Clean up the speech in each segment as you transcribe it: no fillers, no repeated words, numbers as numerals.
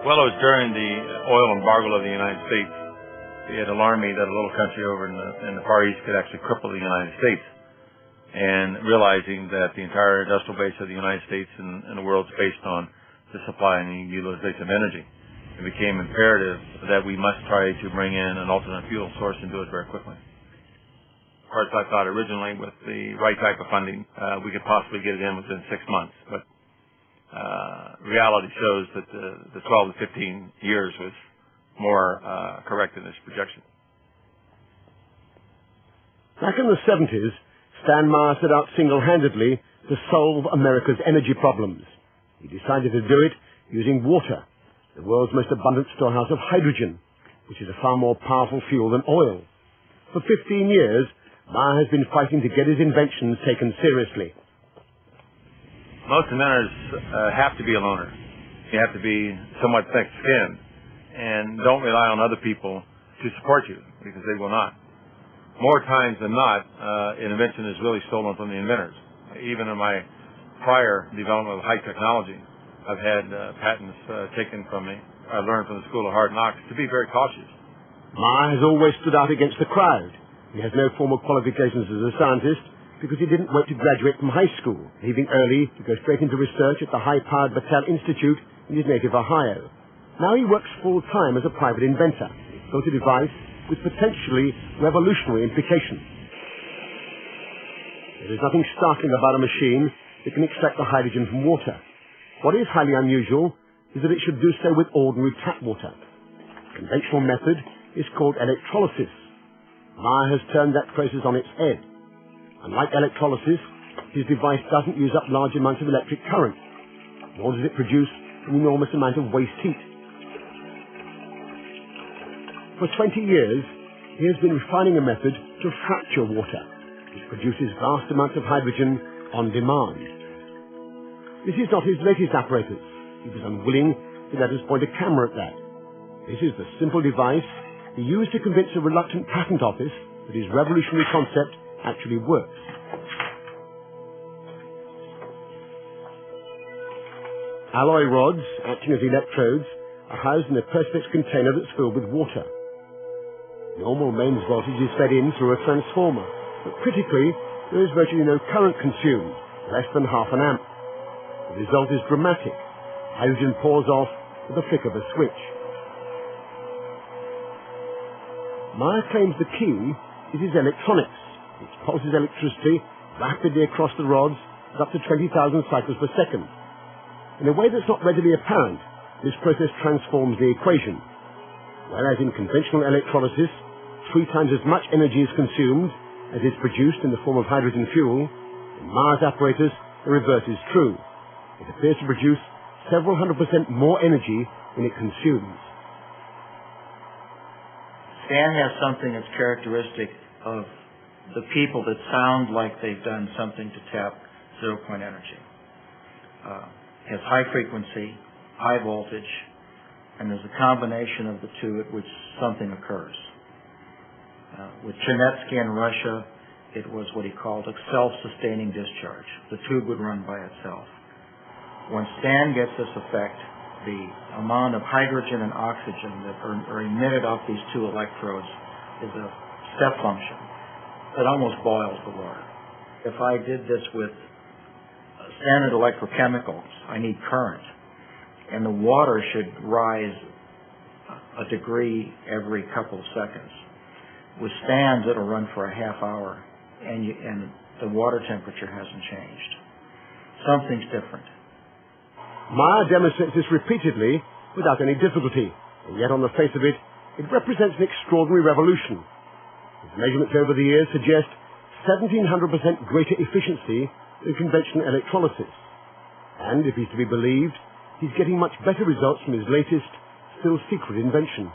Well, it was during the oil embargo of the United States. It had alarmed me that a little country over in the Far East could actually cripple the United States. And realizing that the entire industrial base of the United States and the world is based on the supply and the utilization of energy, it became imperative that we must try to bring in an alternate fuel source and do it very quickly. Of course, I thought originally with the right type of funding, we could possibly get it in within 6 months. But reality shows that the 12 to 15 years was more correct in this projection. Back in the 70s, Stan Meyer set out single-handedly to solve America's energy problems. He decided to do it using water, the world's most abundant storehouse of hydrogen, which is a far more powerful fuel than oil. For 15 years, Meyer has been fighting to get his inventions taken seriously. Most inventors have to be a loner. You have to be somewhat thick-skinned and don't rely on other people to support you, because they will not. More times than not, an invention is really stolen from the inventors. Even in my prior development of high technology, I've had patents taken from me. I learned from the School of Hard Knocks to be very cautious. Meyer has always stood out against the crowd. He has no formal qualifications as a scientist because he didn't wait to graduate from high school, leaving early to go straight into research at the high-powered Battelle Institute in his native Ohio. Now he works full-time as a private inventor. He's built a device with potentially revolutionary implications. There is nothing startling about a machine that can extract the hydrogen from water. What is highly unusual is that it should do so with ordinary tap water. The conventional method is called electrolysis. Meyer has turned that process on its head. Unlike electrolysis, his device doesn't use up large amounts of electric current, nor does it produce an enormous amount of waste heat. For 20 years, he has been refining a method to fracture water, which produces vast amounts of hydrogen on demand. This is not his latest apparatus. He was unwilling to let us point a camera at that. This is the simple device he used to convince a reluctant patent office that his revolutionary concept actually works. Alloy rods, acting as electrodes, are housed in a perspex container that's filled with water. Normal mains voltage is fed in through a transformer, but critically, there is virtually no current consumed, less than half an amp. The result is dramatic. Hydrogen pours off with the flick of a switch. Meyer claims the key is his electronics, which pulses electricity rapidly across the rods at up to 20,000 cycles per second. In a way that's not readily apparent, this process transforms the equation. Whereas in conventional electrolysis, 3 times as much energy is consumed as is produced in the form of hydrogen fuel, in Meyer's apparatus, the reverse is true. It appears to produce several 100% more energy than it consumes. Stan has something that's characteristic of the people that sound like they've done something to tap zero-point energy. Has high frequency, high voltage, and there's a combination of the two at which something occurs. With Chernetsky in Russia, it was what he called a self-sustaining discharge. The tube would run by itself. When Stan gets this effect, the amount of hydrogen and oxygen that are emitted off these 2 electrodes is a step function that almost boils the water. If I did this with standard electrochemicals, I need current, and the water should rise a degree every couple of seconds. With Stan's, it'll run for a half hour, and the water temperature hasn't changed. Something's different. Meyer demonstrates this repeatedly without any difficulty, and yet on the face of it, it represents an extraordinary revolution. His measurements over the years suggest 1,700% greater efficiency than conventional electrolysis. And if he's to be believed, he's getting much better results from his latest, still secret invention.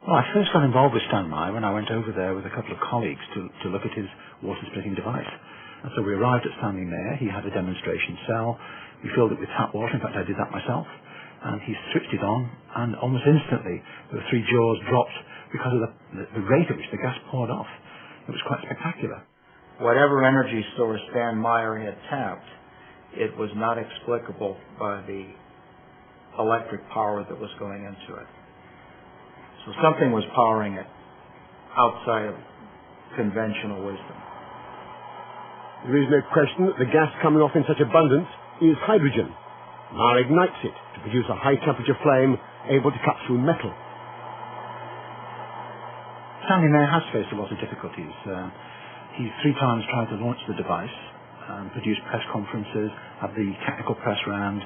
Well, I first got involved with Stan Meyer when I went over there with a couple of colleagues to look at his water-splitting device. And so we arrived at StanleyMeyer. He had a demonstration cell. We filled it with tap water. In fact, I did that myself. And he switched it on, and almost instantly the 3 jaws dropped because of the rate at which the gas poured off. It was quite spectacular. Whatever energy source Stan Meyer had tapped, it was not explicable by the electric power that was going into it. So something was powering it outside of conventional wisdom. There is no question that the gas coming off in such abundance is hydrogen. Meyer ignites it to produce a high-temperature flame able to cut through metal. StanleyMeyer has faced a lot of difficulties. He's 3 times tried to launch the device, produce press conferences, have the technical press round,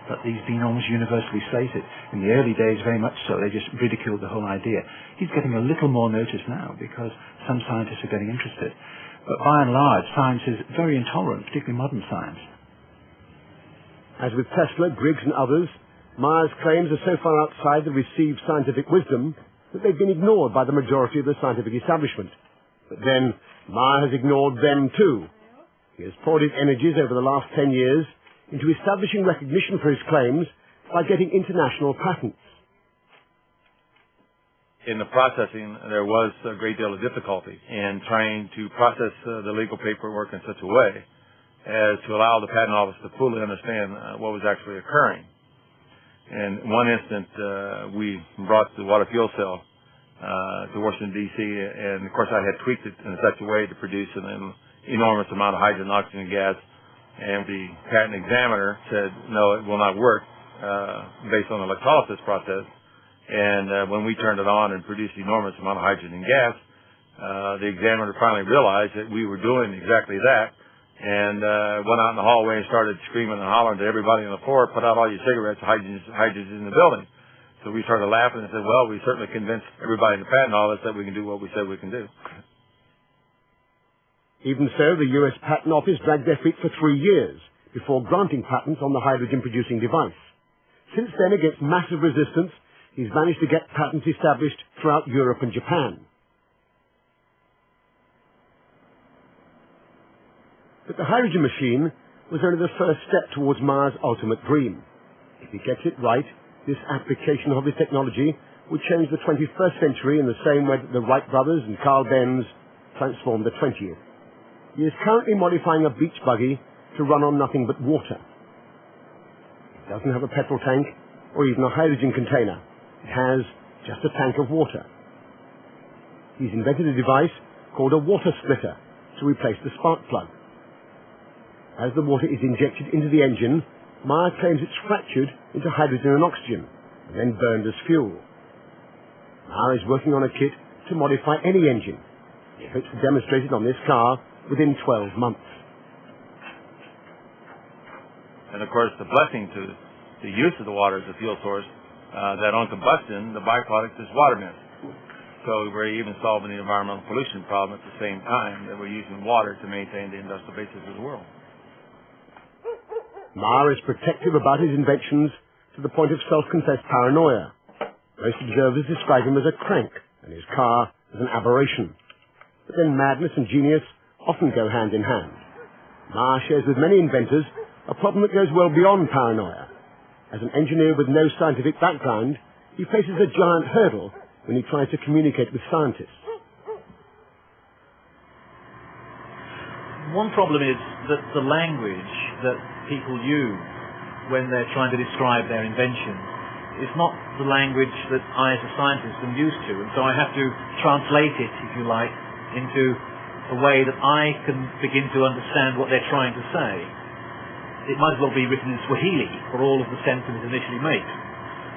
but he's been almost universally slated. In the early days, very much so, they just ridiculed the whole idea. He's getting a little more notice now because some scientists are getting interested. But by and large, science is very intolerant, particularly modern science. As with Tesla, Griggs and others, Meyer's claims are so far outside the received scientific wisdom that they've been ignored by the majority of the scientific establishment. But then, Meyer has ignored them too. He has poured his energies over the last 10 years into establishing recognition for his claims by getting international patents. In the processing, there was a great deal of difficulty in trying to process the legal paperwork in such a way as to allow the patent office to fully understand what was actually occurring. In one instance, we brought the water fuel cell to Washington, D.C., and of course I had tweaked it in such a way to produce an enormous amount of hydrogen oxygen gas, and the patent examiner said, no, it will not work based on the electrolysis process. And when we turned it on and produced an enormous amount of hydrogen gas, the examiner finally realized that we were doing exactly that, and went out in the hallway and started screaming and hollering to everybody on the floor, put out all your cigarettes, hydrogen's in the building. So we started laughing and said, well, we certainly convinced everybody in the patent office that we can do what we said we can do. Even so, the US Patent Office dragged their feet for 3 years before granting patents on the hydrogen-producing device. Since then, against massive resistance, he's managed to get patents established throughout Europe and Japan. But the hydrogen machine was only the first step towards Meyer's ultimate dream. If he gets it right, this application of his technology would change the 21st century in the same way that the Wright brothers and Carl Benz transformed the 20th. He is currently modifying a beach buggy to run on nothing but water. It doesn't have a petrol tank or even a hydrogen container. It has just a tank of water. He's invented a device called a water splitter to replace the spark plug. As the water is injected into the engine, Meyer claims it's fractured into hydrogen and oxygen, and then burned as fuel. Meyer is working on a kit to modify any engine. He hopes to demonstrate it on this car within 12 months. And of course, the blessing to the use of the water as a fuel source, that on combustion, the byproduct is water mist. So we're even solving the environmental pollution problem at the same time that we're using water to maintain the industrial basis of the world. Meyer is protective about his inventions to the point of self-confessed paranoia. Most observers describe him as a crank and his car as an aberration. But then madness and genius often go hand in hand. Meyer shares with many inventors a problem that goes well beyond paranoia. As an engineer with no scientific background, he faces a giant hurdle when he tries to communicate with scientists. One problem is that the language that people use when they're trying to describe their invention is not the language that I as a scientist am used to, and so I have to translate it, if you like, into a way that I can begin to understand what they're trying to say. It might as well be written in Swahili for all of the sense that it initially makes,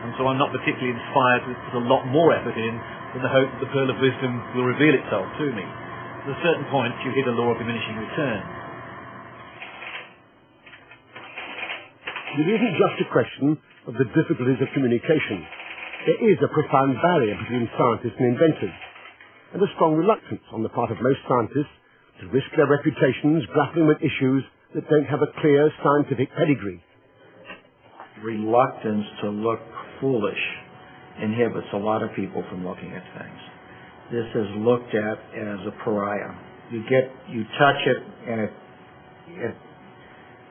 and so I'm not particularly inspired to put a lot more effort in the hope that the pearl of wisdom will reveal itself to me. At a certain point, you hit a law of diminishing returns. It isn't just a question of the difficulties of communication. There is a profound barrier between scientists and inventors, and a strong reluctance on the part of most scientists to risk their reputations grappling with issues that don't have a clear scientific pedigree. Reluctance to look foolish inhibits a lot of people from looking at things. This is looked at as a pariah. You touch it, and it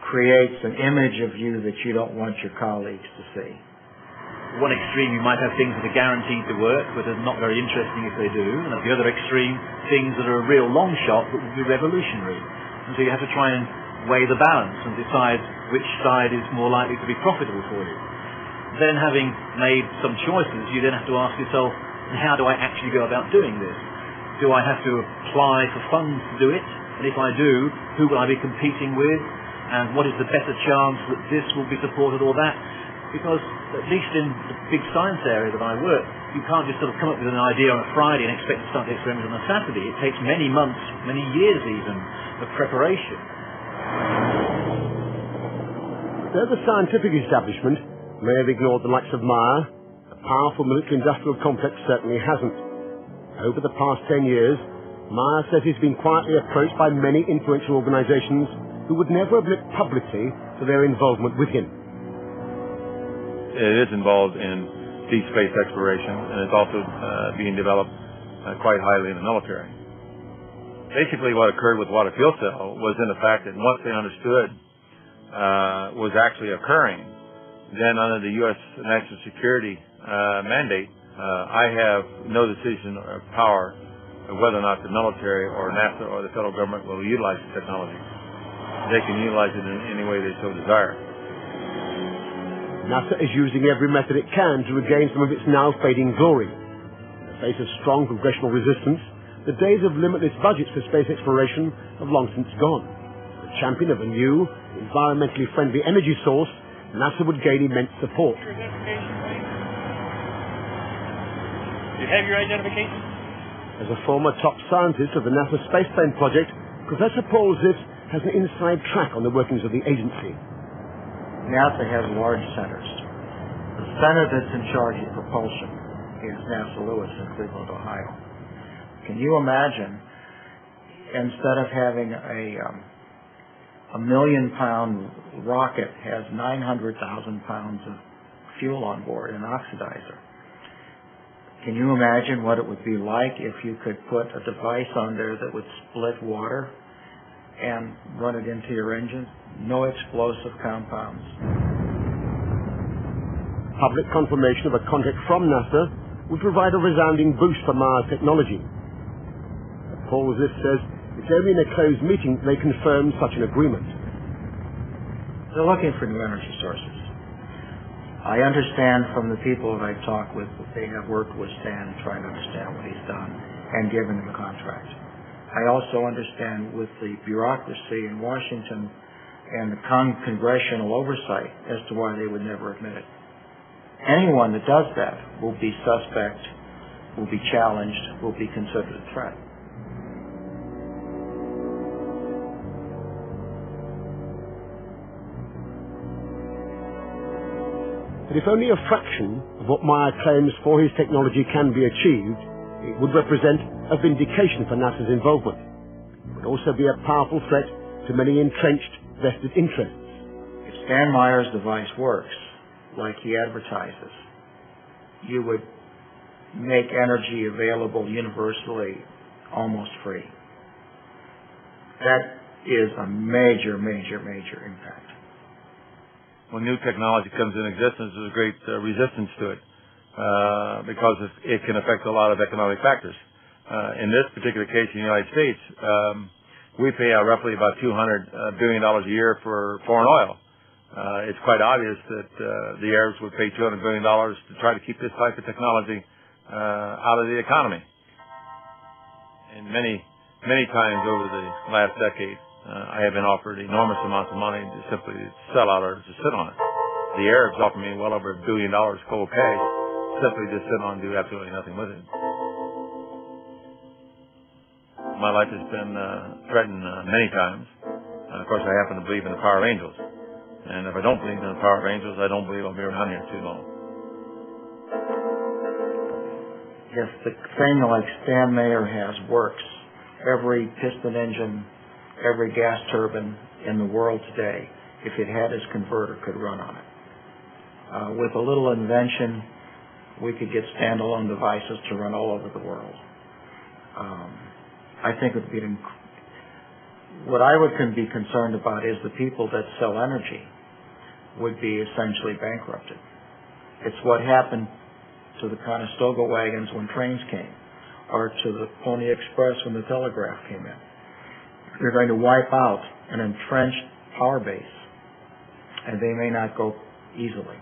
creates an image of you that you don't want your colleagues to see. At one extreme, you might have things that are guaranteed to work, but are not very interesting if they do, and at the other extreme, things that are a real long shot but would be revolutionary. And so you have to try and weigh the balance and decide which side is more likely to be profitable for you. Then, having made some choices, you then have to ask yourself, how do I actually go about doing this? Do I have to apply for funds to do it? And if I do, who will I be competing with? And what is the better chance that this will be supported or that? Because, at least in the big science area that I work, you can't just sort of come up with an idea on a Friday and expect to start the experiment on a Saturday. It takes many months, many years even, of preparation. Though the scientific establishment may have ignored the likes of Meyer, the powerful military-industrial complex certainly hasn't. Over the past 10 years, Meyer says he's been quietly approached by many influential organizations who would never admit publicly to their involvement with him. It is involved in deep space exploration, and it's also being developed quite highly in the military. Basically, what occurred with water fuel cell was in the fact that once they understood was actually occurring, then under the U.S. national security mandate, I have no decision or power of whether or not the military or NASA or the federal government will utilize the technology. They can utilize it in any way they so desire. NASA is using every method it can to regain some of its now fading glory. In the face of strong congressional resistance, the days of limitless budgets for space exploration have long since gone. As a champion of a new, environmentally friendly energy source, NASA would gain immense support. Do you have your identification? As a former top scientist of the NASA Spaceplane project, Professor Paul Ziff has an inside track on the workings of the agency. NASA has large centers. The center that's in charge of propulsion is NASA Lewis in Cleveland, Ohio. Can you imagine, instead of having a million-pound rocket has 900,000 pounds of fuel on board, an oxidizer. Can you imagine what it would be like if you could put a device on there that would split water and run it into your engine? No explosive compounds. Public confirmation of a contract from NASA would provide a resounding boost for Mars technology. Paul Ziff says it's only in a closed meeting that they confirm such an agreement. They're looking for new energy sources. I understand from the people that I've talked with that they have worked with Stan trying to understand what he's done and given him a contract. I also understand with the bureaucracy in Washington and the congressional oversight as to why they would never admit it. Anyone that does that will be suspect, will be challenged, will be considered a threat. But if only a fraction of what Meyer claims for his technology can be achieved, it would represent a vindication for NASA's involvement. It would also be a powerful threat to many entrenched vested interests. If Stan Meyer's device works like he advertises, you would make energy available universally almost free. That is a major, major, major impact. When new technology comes in existence, there's a great resistance to it because it can affect a lot of economic factors. In this particular case in the United States, we pay out roughly about $200 billion a year for foreign oil. It's quite obvious that the Arabs would pay $200 billion to try to keep this type of technology out of the economy. And many, many times over the last decade, I have been offered enormous amounts of money to simply sell out or to sit on it. The Arabs offer me well over $1 billion cold cash simply to sit on and do absolutely nothing with it. My life has been threatened many times. Of course, I happen to believe in the power of angels. And if I don't believe in the power of angels, I don't believe I'll be around here too long. If the thing like Stan Meyer has works, every piston engine, every gas turbine in the world today, if it had its converter, could run on it. With a little invention, we could get standalone devices to run all over the world. I think it would be what I would be concerned about is the people that sell energy would be essentially bankrupted. It's what happened to the Conestoga wagons when trains came, or to the Pony Express when the telegraph came in. They're going to wipe out an entrenched power base, and they may not go easily.